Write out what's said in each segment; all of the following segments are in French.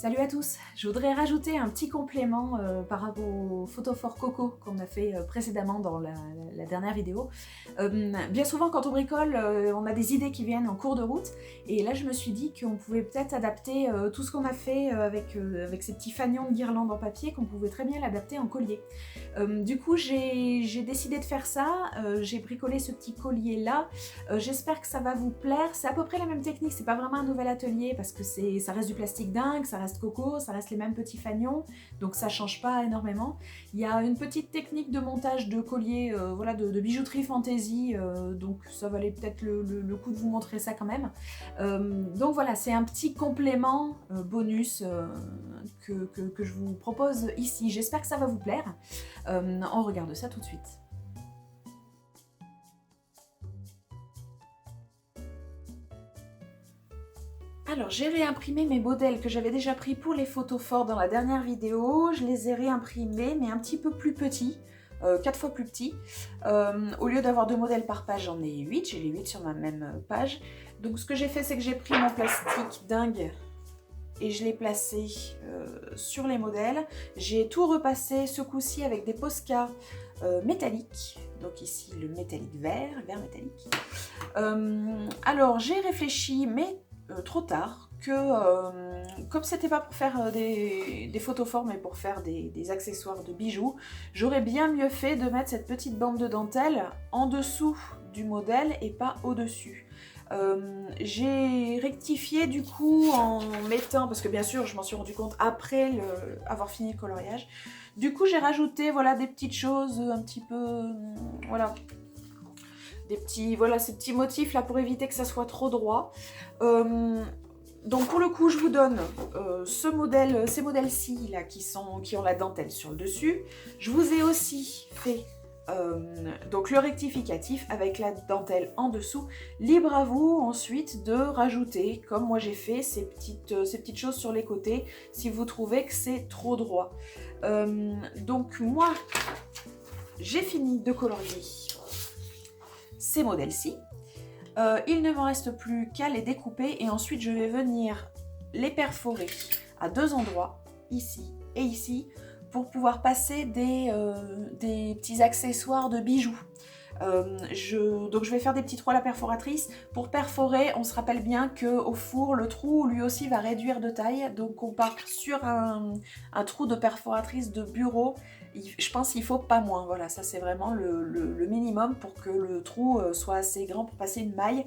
Salut à tous, je voudrais rajouter un petit complément par rapport au photophore Coco qu'on a fait précédemment dans la dernière vidéo. Bien souvent quand on bricole, on a des idées qui viennent en cours de route et là je me suis dit qu'on pouvait peut-être adapter tout ce qu'on a fait avec ces petits fanions de guirlandes en papier, qu'on pouvait très bien l'adapter en collier. Du coup j'ai décidé de faire ça, j'ai bricolé ce petit collier là, j'espère que ça va vous plaire, c'est à peu près la même technique, c'est pas vraiment un nouvel atelier parce que ça reste du plastique dingue, ça reste Coco, ça reste les mêmes petits fanions, donc ça change pas énormément. Il y a une petite technique de montage de collier, voilà, de bijouterie fantasy, donc ça valait peut-être le coup de vous montrer ça quand même. Donc voilà, c'est un petit complément bonus que je vous propose ici. J'espère que ça va vous plaire. On regarde ça tout de suite. Alors j'ai réimprimé mes modèles que j'avais déjà pris pour les photophores dans la dernière vidéo. Je les ai réimprimés mais un petit peu plus petits, 4 fois plus petits. Au lieu d'avoir 2 modèles par page, j'en ai 8, j'ai les 8 sur ma même page. Donc ce que j'ai fait, c'est que j'ai pris mon plastique dingue et je l'ai placé sur les modèles. J'ai tout repassé ce coup-ci avec des Posca métalliques. Donc ici le métallique vert métallique. Alors j'ai réfléchi, mais trop tard, que comme c'était pas pour faire des photophores mais pour faire des accessoires de bijoux, j'aurais bien mieux fait de mettre cette petite bande de dentelle en dessous du modèle et pas au-dessus. J'ai rectifié du coup en mettant, parce que bien sûr je m'en suis rendu compte après avoir fini le coloriage, du coup j'ai rajouté voilà, des petites choses un petit peu, voilà, des petits, voilà, ces petits motifs là pour éviter que ça soit trop droit. Donc pour le coup je vous donne ces modèles-ci là qui ont la dentelle sur le dessus. Je vous ai aussi fait donc le rectificatif avec la dentelle en dessous. Libre à vous ensuite de rajouter, comme moi j'ai fait, ces petites choses sur les côtés si vous trouvez que c'est trop droit. Donc moi j'ai fini de colorier ces modèles-ci. Il ne me reste plus qu'à les découper et ensuite je vais venir les perforer à 2 endroits, ici et ici, pour pouvoir passer des petits accessoires de bijoux. Donc je vais faire des petits trous à la perforatrice. Pour perforer, on se rappelle bien qu'au four, le trou lui aussi va réduire de taille. Donc on part sur un trou de perforatrice de bureau. Je pense qu'il faut pas moins. Voilà, ça c'est vraiment le minimum pour que le trou soit assez grand pour passer une maille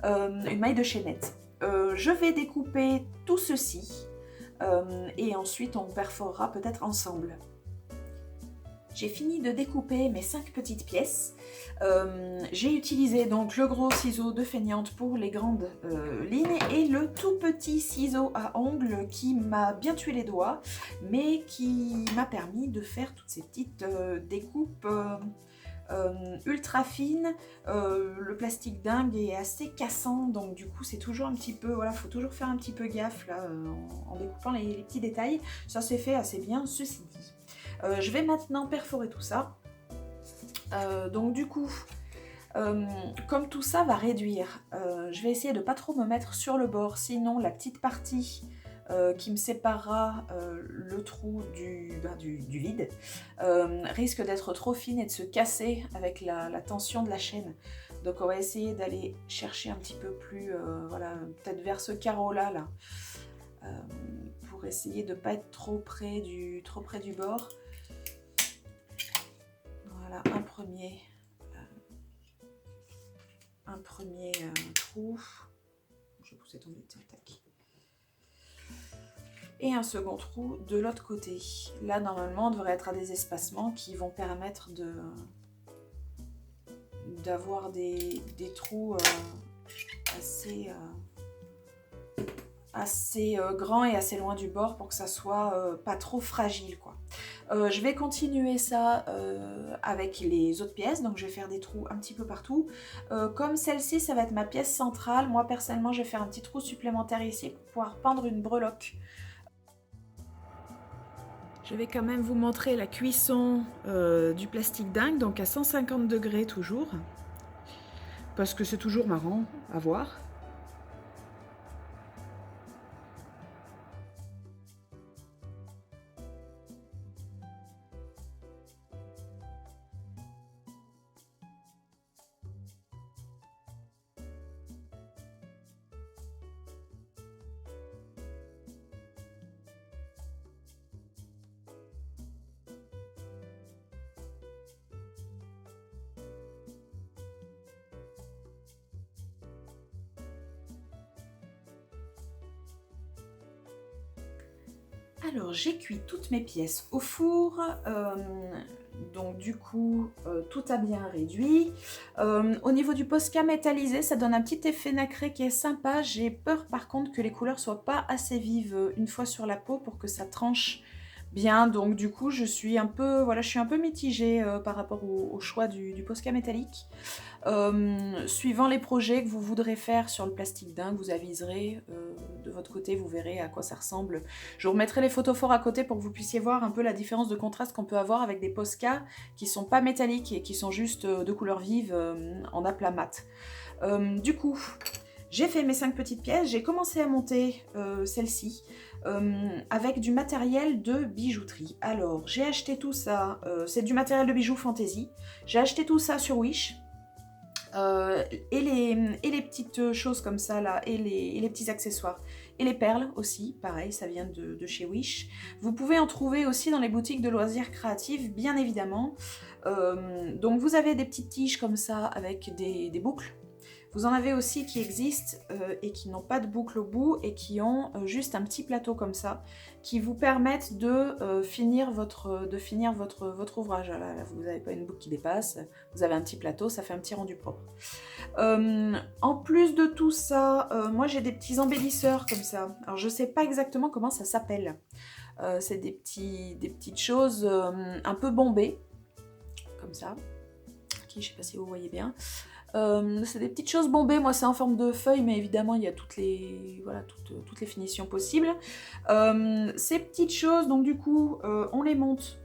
de chaînette. Je vais découper tout ceci et ensuite on perforera peut-être ensemble. J'ai fini de découper mes 5 petites pièces. J'ai utilisé donc le gros ciseau de feignante pour les grandes lignes et le tout petit ciseau à ongles qui m'a bien tué les doigts, mais qui m'a permis de faire toutes ces petites découpes ultra fines. Le plastique dingue est assez cassant, donc du coup c'est toujours un petit peu, voilà, faut toujours faire un petit peu gaffe là en découpant les petits détails. Ça s'est fait assez bien, ceci dit. Je vais maintenant perforer tout ça. Donc du coup, comme tout ça va réduire, je vais essayer de pas trop me mettre sur le bord, sinon la petite partie qui me séparera le trou du vide risque d'être trop fine et de se casser avec la tension de la chaîne. Donc on va essayer d'aller chercher un petit peu plus, voilà, peut-être vers ce carreau-là, pour essayer de ne pas être trop près du bord. Voilà, un premier trou. Je vais pousser tomber, tac. Et un second trou de l'autre côté. Là, normalement, on devrait être à des espacements qui vont permettre d'avoir des trous assez grands et assez loin du bord pour que ça soit pas trop fragile, quoi. Je vais continuer ça avec les autres pièces, donc je vais faire des trous un petit peu partout. Comme celle-ci, ça va être ma pièce centrale. Moi, personnellement, je vais faire un petit trou supplémentaire ici pour pouvoir pendre une breloque. Je vais quand même vous montrer la cuisson du plastique dingue, donc à 150 degrés toujours, parce que c'est toujours marrant à voir. Alors, j'ai cuit toutes mes pièces au four, donc du coup, tout a bien réduit. Au niveau du Posca métallisé, ça donne un petit effet nacré qui est sympa. J'ai peur par contre que les couleurs soient pas assez vives une fois sur la peau pour que ça tranche bien. Donc du coup, je suis un peu, voilà, je suis un peu mitigée par rapport au choix du Posca métallique. Suivant les projets que vous voudrez faire sur le plastique dingue, vous aviserez de votre côté, vous verrez à quoi ça ressemble. Je vous remettrai les photos forts à côté pour que vous puissiez voir un peu la différence de contraste qu'on peut avoir avec des Posca qui sont pas métalliques et qui sont juste de couleur vive en aplat mat. Du coup, j'ai fait mes 5 petites pièces, j'ai commencé à monter celle-ci avec du matériel de bijouterie. Alors, j'ai acheté tout ça, c'est du matériel de bijoux fantasy. J'ai acheté tout ça sur Wish. Et les petites choses comme ça là, et les petits accessoires. Et les perles aussi, pareil, ça vient de chez Wish. Vous pouvez en trouver aussi dans les boutiques de loisirs créatifs, bien évidemment. Donc vous avez des petites tiges comme ça avec des boucles. Vous en avez aussi qui existent et qui n'ont pas de boucle au bout et qui ont juste un petit plateau comme ça, qui vous permettent de finir votre ouvrage. Là, vous n'avez pas une boucle qui dépasse, vous avez un petit plateau, ça fait un petit rendu propre. En plus de tout ça, moi j'ai des petits embellisseurs comme ça. Alors je sais pas exactement comment ça s'appelle. C'est des petites choses un peu bombées, comme ça. Je sais pas si vous voyez bien. C'est des petites choses bombées, moi c'est en forme de feuille, mais évidemment il y a toutes les finitions possibles. Ces petites choses, donc du coup, on les monte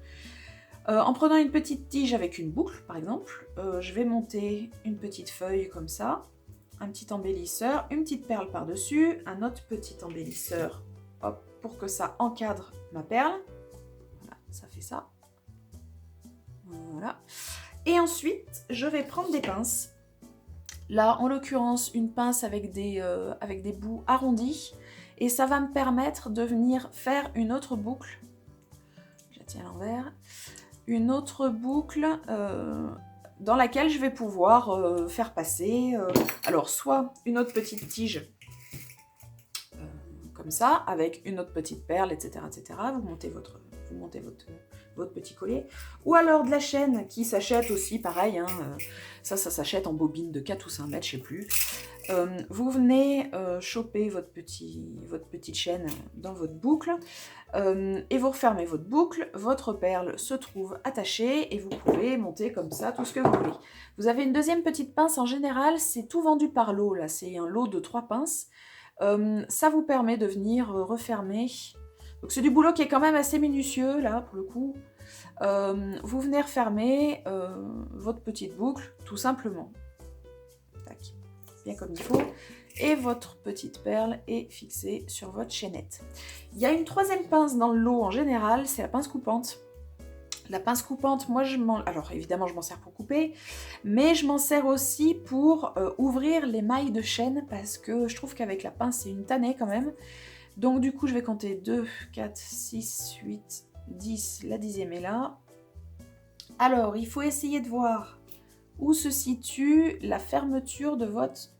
en prenant une petite tige avec une boucle, par exemple. Je vais monter une petite feuille comme ça, un petit embellisseur, une petite perle par-dessus, un autre petit embellisseur, hop, pour que ça encadre ma perle. Voilà, ça fait ça. Voilà. Et ensuite, je vais prendre des pinces. Là, en l'occurrence, une pince avec des bouts arrondis. Et ça va me permettre de venir faire une autre boucle. Je la tiens à l'envers. Une autre boucle dans laquelle je vais pouvoir faire passer... alors, soit une autre petite tige, comme ça, avec une autre petite perle, etc. etc. Vous montez votre petit collier, ou alors de la chaîne qui s'achète aussi, pareil, hein, ça s'achète en bobine de 4 ou 5 mètres, je sais plus. Vous venez choper votre petite chaîne dans votre boucle, et vous refermez votre boucle, votre perle se trouve attachée, et vous pouvez monter comme ça tout ce que vous voulez. Vous avez une deuxième petite pince, en général, c'est tout vendu par lot, là, c'est un lot de 3 pinces. Ça vous permet de venir refermer. Donc c'est du boulot qui est quand même assez minutieux, là, pour le coup. Vous venez refermer votre petite boucle, tout simplement. Tac. Bien comme il faut. Et votre petite perle est fixée sur votre chaînette. Il y a une troisième pince dans le lot en général, c'est la pince coupante. La pince coupante, moi alors évidemment je m'en sers pour couper, mais je m'en sers aussi pour ouvrir les mailles de chaîne, parce que je trouve qu'avec la pince c'est une tannée quand même. Donc du coup je vais compter 2, 4, 6, 8, 10, la 10e est là. Alors il faut essayer de voir où se situe la fermeture de votre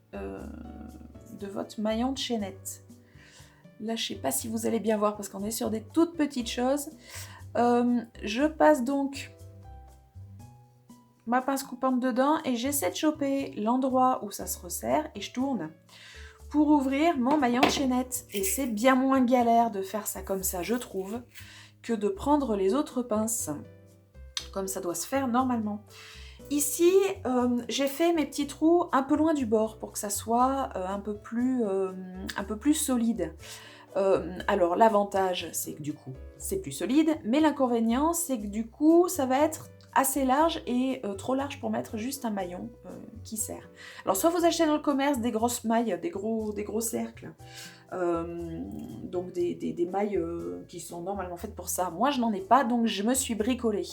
maillon de chaînette. Là je sais pas si vous allez bien voir parce qu'on est sur des toutes petites choses. Je passe donc ma pince coupante dedans et j'essaie de choper l'endroit où ça se resserre et je tourne pour ouvrir mon maillon de chaînette. Et c'est bien moins galère de faire ça comme ça, je trouve, que de prendre les autres pinces, comme ça doit se faire normalement. Ici, j'ai fait mes petits trous un peu loin du bord pour que ça soit un peu plus solide. Alors l'avantage, c'est que du coup, c'est plus solide, mais l'inconvénient, c'est que du coup, ça va être assez large et trop large pour mettre juste un maillon qui sert. Alors soit vous achetez dans le commerce des grosses mailles, des gros cercles, donc des mailles qui sont normalement faites pour ça. Moi je n'en ai pas, donc je me suis bricolée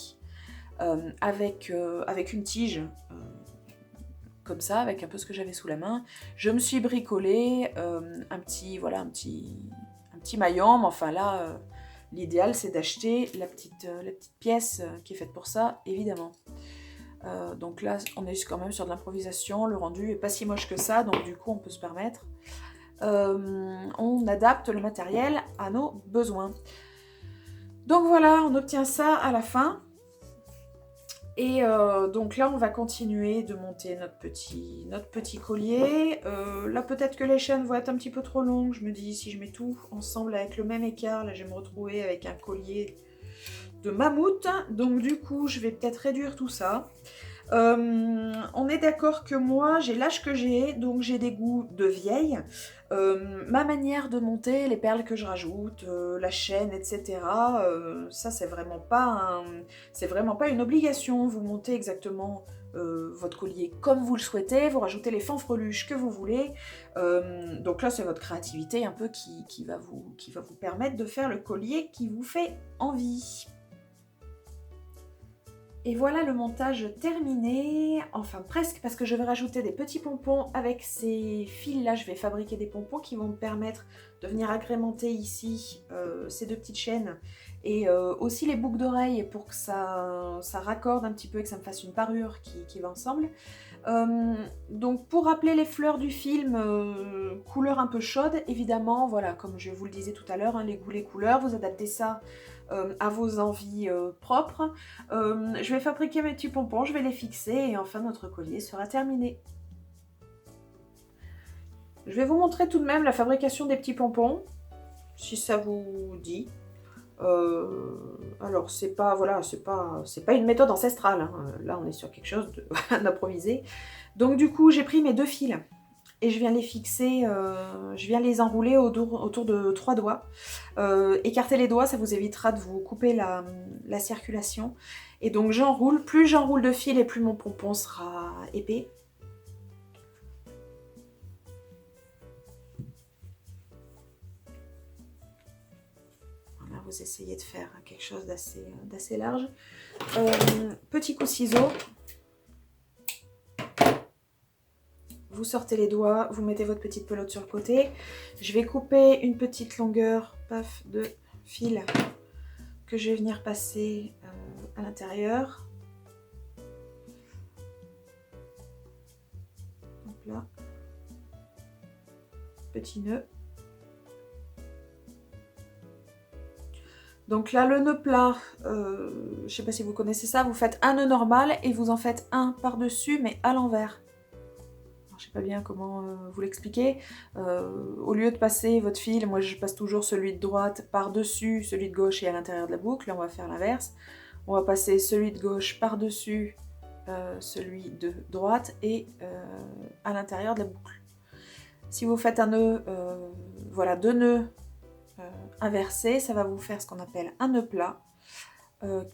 avec une tige comme ça, avec un peu ce que j'avais sous la main. Je me suis bricolée un petit maillon, mais enfin là... l'idéal, c'est d'acheter la petite pièce qui est faite pour ça, évidemment. Donc là, on est quand même sur de l'improvisation. Le rendu est pas si moche que ça, donc du coup, on peut se permettre. On adapte le matériel à nos besoins. Donc voilà, on obtient ça à la fin. Et donc là, on va continuer de monter notre petit collier. Là, peut-être que les chaînes vont être un petit peu trop longues. Je me dis, si je mets tout ensemble avec le même écart, là, je vais me retrouver avec un collier de mammouth. Donc du coup, je vais peut-être réduire tout ça. On est d'accord que moi, j'ai l'âge que j'ai, donc j'ai des goûts de vieille. Ma manière de monter, les perles que je rajoute, la chaîne, etc. Ça, c'est vraiment pas une obligation. Vous montez exactement votre collier comme vous le souhaitez, vous rajoutez les fanfreluches que vous voulez. Donc là, c'est votre créativité un peu qui va vous permettre de faire le collier qui vous fait envie. Et voilà le montage terminé, enfin presque, parce que je vais rajouter des petits pompons avec ces fils-là. Je vais fabriquer des pompons qui vont me permettre de venir agrémenter ici ces deux petites chaînes et aussi les boucles d'oreilles pour que ça raccorde un petit peu et que ça me fasse une parure qui va ensemble. Donc pour rappeler les fleurs du film, couleur un peu chaude, évidemment, voilà, comme je vous le disais tout à l'heure, hein, les goûts, les couleurs, vous adaptez ça à vos envies propres. Je vais fabriquer mes petits pompons, je vais les fixer et enfin notre collier sera terminé. Je vais vous montrer tout de même la fabrication des petits pompons, si ça vous dit. Alors c'est pas une méthode ancestrale, hein. Là on est sur quelque chose d'improvisé. Donc du coup j'ai pris mes deux fils et je viens les fixer, je viens les enrouler autour de 3 doigts. Écartez les doigts, ça vous évitera de vous couper la circulation. Et donc j'enroule, plus j'enroule de fil et plus mon pompon sera épais. Voilà, vous essayez de faire quelque chose d'assez large. Petit coup ciseau. Vous sortez les doigts, vous mettez votre petite pelote sur le côté. Je vais couper une petite longueur, paf, de fil que je vais venir passer à l'intérieur. Donc là, petit nœud. Donc là, le nœud plat, je ne sais pas si vous connaissez ça, vous faites un nœud normal et vous en faites un par-dessus, mais à l'envers. Je ne sais pas bien comment vous l'expliquer. Au lieu de passer votre fil, moi je passe toujours celui de droite par-dessus, celui de gauche et à l'intérieur de la boucle. Là, on va faire l'inverse. On va passer celui de gauche par-dessus celui de droite et à l'intérieur de la boucle. Si vous faites un nœud, voilà, deux nœuds inversés, ça va vous faire ce qu'on appelle un nœud plat.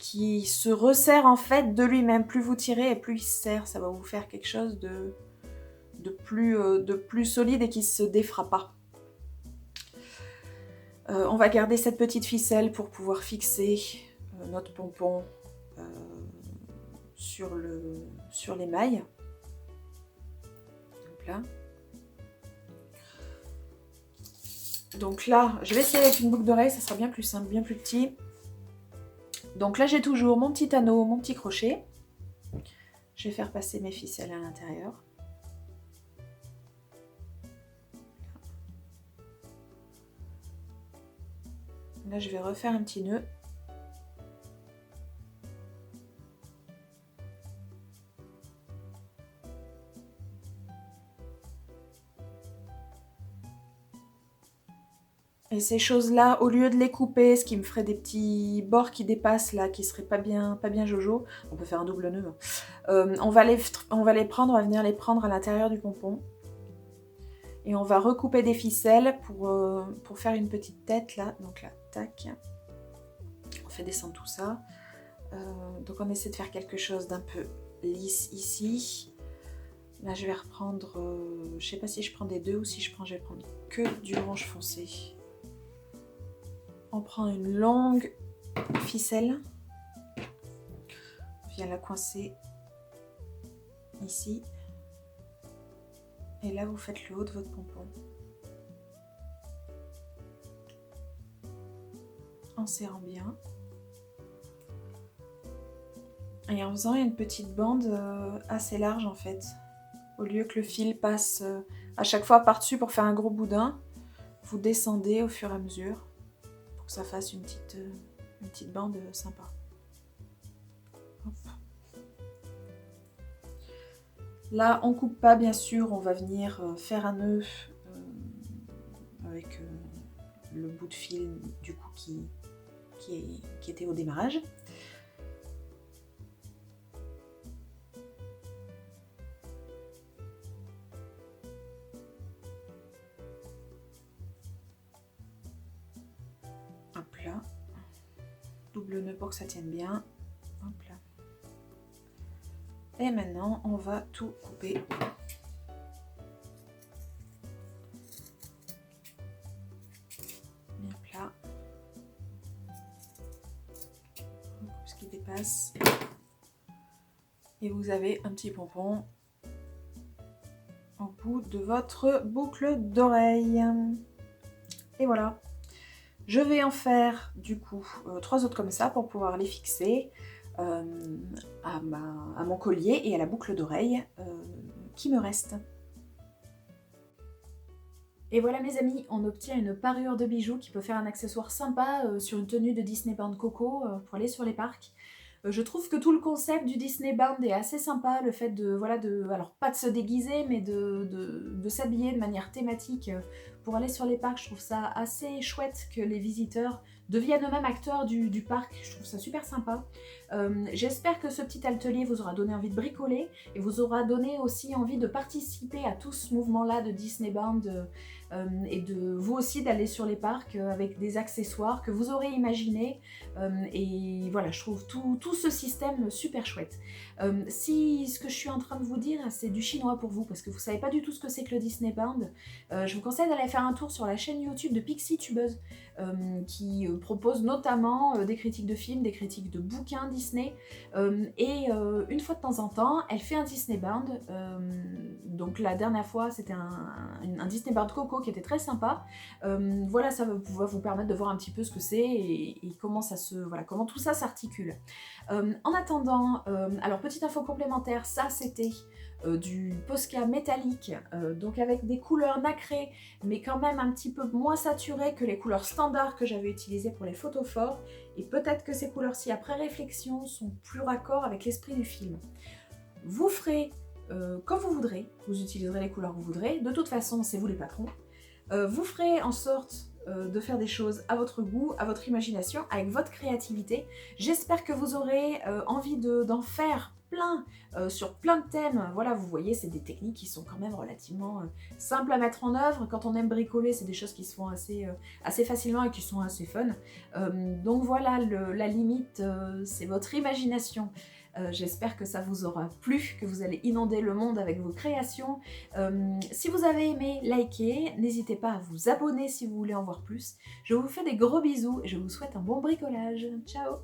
Qui se resserre en fait de lui-même. Plus vous tirez et plus il se serre. Ça va vous faire quelque chose de plus solide et qui ne se défera pas. On va garder cette petite ficelle pour pouvoir fixer notre pompon sur l'émail. Donc là, je vais essayer avec une boucle d'oreille, ça sera bien plus simple, bien plus petit. Donc là, j'ai toujours mon petit anneau, mon petit crochet. Je vais faire passer mes ficelles à l'intérieur. Là, je vais refaire un petit nœud. Et ces choses-là, au lieu de les couper, ce qui me ferait des petits bords qui dépassent là, qui seraient pas bien jojo, on peut faire un double nœud. On va les prendre, on va venir les prendre à l'intérieur du pompon. Et on va recouper des ficelles pour faire une petite tête là. Donc là, tac. On fait descendre tout ça. Donc on essaie de faire quelque chose d'un peu lisse ici. Là je vais reprendre, je sais pas si je prends des deux ou si je vais prendre que du orange foncé. On prend une longue ficelle. On vient la coincer ici. Et là, vous faites le haut de votre pompon. En serrant bien. Et en faisant une petite bande assez large en fait. Au lieu que le fil passe à chaque fois par-dessus pour faire un gros boudin, vous descendez au fur et à mesure pour que ça fasse une Une petite bande sympa. Hop. Là, on coupe pas, bien sûr, on va venir faire un nœud avec le bout de fil du coup qui était au démarrage. Hop là, double nœud pour que ça tienne bien. Hop là. Et maintenant, on va tout couper. Bien plat. On coupe ce qui dépasse. Et vous avez un petit pompon au bout de votre boucle d'oreille. Et voilà. Je vais en faire du coup 3 autres comme ça pour pouvoir les fixer à mon collier et à la boucle d'oreille qui me reste. Et voilà mes amis, on obtient une parure de bijoux qui peut faire un accessoire sympa sur une tenue de Disney Band Coco pour aller sur les parcs. Je trouve que tout le concept du Disney Band est assez sympa, le fait de, voilà, alors pas de se déguiser, mais de s'habiller de manière thématique pour aller sur les parcs. Je trouve ça assez chouette que les visiteurs deviennent eux-mêmes acteurs du parc, je trouve ça super sympa. J'espère que ce petit atelier vous aura donné envie de bricoler et vous aura donné aussi envie de participer à tout ce mouvement-là de Disney Band et de vous aussi d'aller sur les parcs avec des accessoires que vous aurez imaginés et voilà, je trouve tout ce système super chouette. Si ce que je suis en train de vous dire c'est du chinois pour vous parce que vous savez pas du tout ce que c'est que le Disney Band, je vous conseille d'aller faire un tour sur la chaîne YouTube de Pixie Tubeuse qui propose notamment des critiques de films, des critiques de bouquins Disney et une fois de temps en temps elle fait un Disney Band, donc la dernière fois c'était un Disney Band Coco qui était très sympa. Voilà, ça va vous permettre de voir un petit peu ce que c'est et comment ça se, voilà, comment tout ça s'articule. En attendant, alors petite info complémentaire, ça c'était du Posca métallique, donc avec des couleurs nacrées, mais quand même un petit peu moins saturées que les couleurs standards que j'avais utilisées pour les photos forts, et peut-être que ces couleurs-ci, après réflexion, sont plus raccords avec l'esprit du film. Vous ferez comme vous voudrez, vous utiliserez les couleurs que vous voudrez, de toute façon c'est vous les patrons. Vous ferez en sorte de faire des choses à votre goût, à votre imagination, avec votre créativité. J'espère que vous aurez envie d'en faire plein, sur plein de thèmes. Voilà, vous voyez, c'est des techniques qui sont quand même relativement simples à mettre en œuvre. Quand on aime bricoler, c'est des choses qui se font assez facilement et qui sont assez fun. Donc voilà, la limite, c'est votre imagination. J'espère que ça vous aura plu, que vous allez inonder le monde avec vos créations. Si vous avez aimé, likez, n'hésitez pas à vous abonner si vous voulez en voir plus. Je vous fais des gros bisous et je vous souhaite un bon bricolage. Ciao!